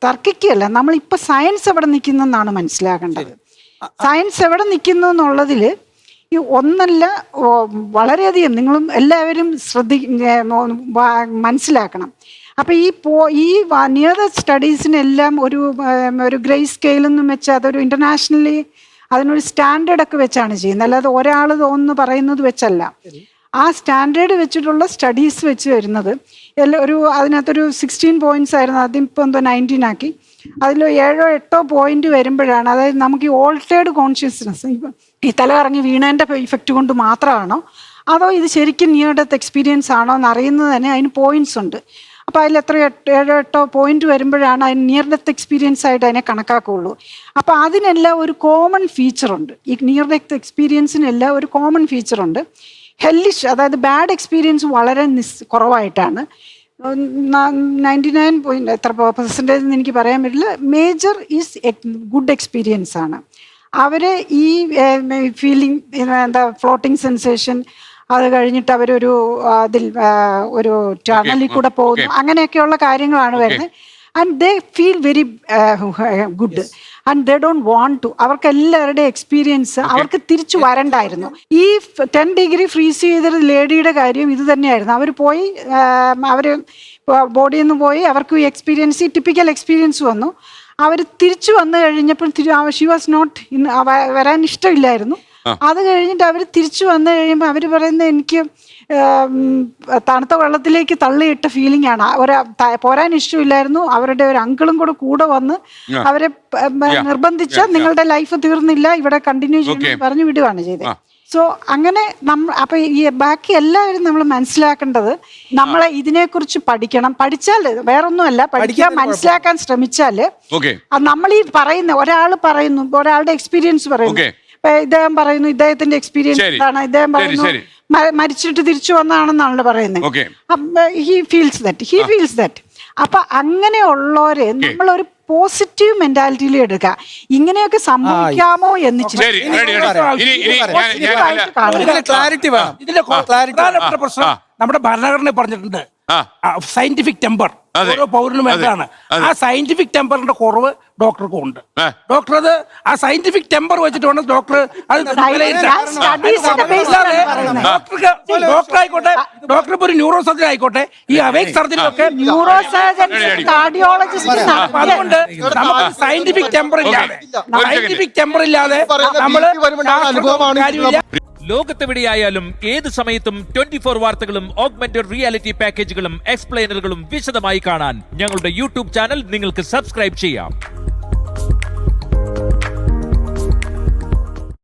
തർക്കിക്കുകയല്ല, നമ്മളിപ്പോൾ സയൻസ് എവിടെ നിൽക്കുന്നെന്നാണ് മനസ്സിലാക്കേണ്ടത്. സയൻസ് എവിടെ നിൽക്കുന്നു എന്നുള്ളതിൽ ഈ ഒന്നല്ല, വളരെയധികം നിങ്ങളും എല്ലാവരും മനസ്സിലാക്കണം. അപ്പോൾ ഈ നിയർ ദ സ്റ്റഡീസിനെല്ലാം ഒരു ഗ്രേ സ്കെയിലൊന്നും വെച്ച് അതൊരു ഇൻ്റർനാഷണലി അതിനൊരു സ്റ്റാൻഡേർഡൊക്കെ വെച്ചാണ് ചെയ്യുന്നത്, അല്ലാതെ ഒരാൾ ഒന്ന് പറയുന്നത് വെച്ചല്ല. ആ സ്റ്റാൻഡേർഡ് വെച്ചിട്ടുള്ള സ്റ്റഡീസ് വെച്ച് വരുന്നത് അതിനകത്തൊരു 16 പോയിന്റ്സ് ആയിരുന്നു, ആദ്യം ഇപ്പോൾ എന്തോ 19 ആക്കി. അതിൽ 7-8 പോയിന്റ് വരുമ്പോഴാണ്, അതായത് നമുക്ക് ഈ ഓൾട്ടേർഡ് കോൺഷ്യസ്നെസ്, ഇപ്പം ഈ തലകറങ്ങി വീണതിൻ്റെ ഇഫക്റ്റ് കൊണ്ട് മാത്രമാണോ അതോ ഇത് ശരിക്കും നിയർ ഡെത്ത് എക്സ്പീരിയൻസ് ആണോ എന്ന് അറിയുന്നത് തന്നെ അതിന് പോയിന്റ്സ് ഉണ്ട്. അപ്പോൾ അതിൽ 7-8 പോയിന്റ് വരുമ്പോഴാണ് അതിന് നിയർ ഡെത്ത് എക്സ്പീരിയൻസ് ആയിട്ട് അതിനെ കണക്കാക്കുകയുള്ളൂ. അപ്പോൾ അതിനെല്ലാം ഒരു കോമൺ ഫീച്ചറുണ്ട്. ഈ നിയർ ഡെത്ത് എക്സ്പീരിയൻസിനെല്ലാം ഒരു കോമൺ ഫീച്ചറുണ്ട്. ഹെല്ലിഷ്, അതായത് ബാഡ് എക്സ്പീരിയൻസ് വളരെ കുറവായിട്ടാണ്. 99 എത്ര പെർസെൻറ്റേജ് എന്ന് എനിക്ക് പറയാൻ പറ്റില്ല. മേജർ ഈസ് ഗുഡ് എക്സ്പീരിയൻസ് ആണ്. അവർ ഈ ഫീലിംഗ്, ഫ്ലോട്ടിംഗ് സെൻസേഷൻ, അത് കഴിഞ്ഞിട്ട് അവരൊരു അതിൽ ഒരു ടണലിൽ കൂടെ പോകുന്നു, അങ്ങനെയൊക്കെയുള്ള കാര്യങ്ങളാണ് വരുന്നത്. And they feel very good and they don't want to. അവർക്ക് എല്ലാവരുടെയും എക്സ്പീരിയൻസ് അവർക്ക് തിരിച്ചു വരണ്ടായിരുന്നു. ഈ 10 ഡിഗ്രി ഫ്രീസ് ചെയ്തൊരു ലേഡിയുടെ കാര്യം ഇത് തന്നെയായിരുന്നു. അവർ പോയി, അവർ ബോഡിയിൽ നിന്ന് പോയി, അവർക്ക് ഈ എക്സ്പീരിയൻസ്, ഈ ടിപ്പിക്കൽ എക്സ്പീരിയൻസ് വന്നു. അവർ തിരിച്ചു വന്നു കഴിഞ്ഞപ്പോൾ ഷി വാസ് നോട്ട്, വരാൻ ഇഷ്ടമില്ലായിരുന്നു. അത് കഴിഞ്ഞിട്ട് അവർ തിരിച്ചു വന്നു കഴിയുമ്പോൾ അവർ പറയുന്നത്, എനിക്ക് തണുത്ത വെള്ളത്തിലേക്ക് തള്ളിയിട്ട ഫീലിംഗ് ആണ്. പോരാൻ ഇഷ്ടമില്ലായിരുന്നു. അവരുടെ ഒരു അങ്കിളും കൂടെ വന്ന് അവരെ നിർബന്ധിച്ച് നിങ്ങളുടെ ലൈഫ് തീർന്നില്ല, ഇവിടെ കണ്ടിന്യൂ ചെയ്യണം പറഞ്ഞു വിടുകയാണ് ചെയ്തത്. സോ അങ്ങനെ അപ്പൊ ഈ ബാക്കി എല്ലാവരും നമ്മൾ മനസ്സിലാക്കേണ്ടത്, നമ്മളെ ഇതിനെക്കുറിച്ച് പഠിക്കണം. പഠിച്ചാൽ വേറൊന്നുമല്ല, പഠിക്കാൻ മനസ്സിലാക്കാൻ ശ്രമിച്ചാൽ നമ്മൾ ഈ പറയുന്ന ഒരാൾ പറയുന്നു, ഒരാളുടെ എക്സ്പീരിയൻസ് പറയുന്നു, ഇദ്ദേഹം പറയുന്നു ഇദ്ദേഹത്തിന്റെ എക്സ്പീരിയൻസ് ആണ്, ഇദ്ദേഹം പറയുന്നു മരിച്ചിട്ട് തിരിച്ചു വന്നാണെന്നാണല്ലോ പറയുന്നത്. He feels that. അപ്പൊ അങ്ങനെയുള്ളവരെ നമ്മളൊരു പോസിറ്റീവ് മെന്റാലിറ്റിയിൽ എടുക്കുക. ഇങ്ങനെയൊക്കെ സംഭവിക്കാമോ എന്ന് പ്രശ്നം നമ്മുടെ ഭരണഘടന പറഞ്ഞിട്ടുണ്ട്, സയന്റിഫിക് ടെമ്പർ ഓരോ പൗരനും എന്താണ്. ആ സയന്റിഫിക് ടെമ്പറിന്റെ കുറവ് ഡോക്ടർക്കും ഉണ്ട്. ഡോക്ടർ അത് ആ സയന്റിഫിക് ടെമ്പർ വെച്ചിട്ട് വേണം ഡോക്ടർ അത് ഡോക്ടർ ആയിക്കോട്ടെ, ഡോക്ടർ ഇപ്പൊ ഒരു ന്യൂറോ സർജൻ ആയിക്കോട്ടെ, ഈ അവേക് സർജറി ഒക്കെ ന്യൂറോ സർജൻ, കാർഡിയോളജിസ്റ്റ്. അതുകൊണ്ട് നമുക്ക് സയന്റിഫിക് ടെമ്പർ ഇല്ലാതെ നമ്മള് കാര്യമില്ല. ലോകത്തെവിടെയായാലും ഏത് സമയത്തും 24 വാർത്തകളും ഓഗ്മെന്റഡ് റിയാലിറ്റി പാക്കേജുകളും എക്സ്പ്ലെയിനറുകളും വിശദമായി കാണാൻ ഞങ്ങളുടെ യൂട്യൂബ് ചാനൽ നിങ്ങൾക്ക് സബ്സ്ക്രൈബ് ചെയ്യാം.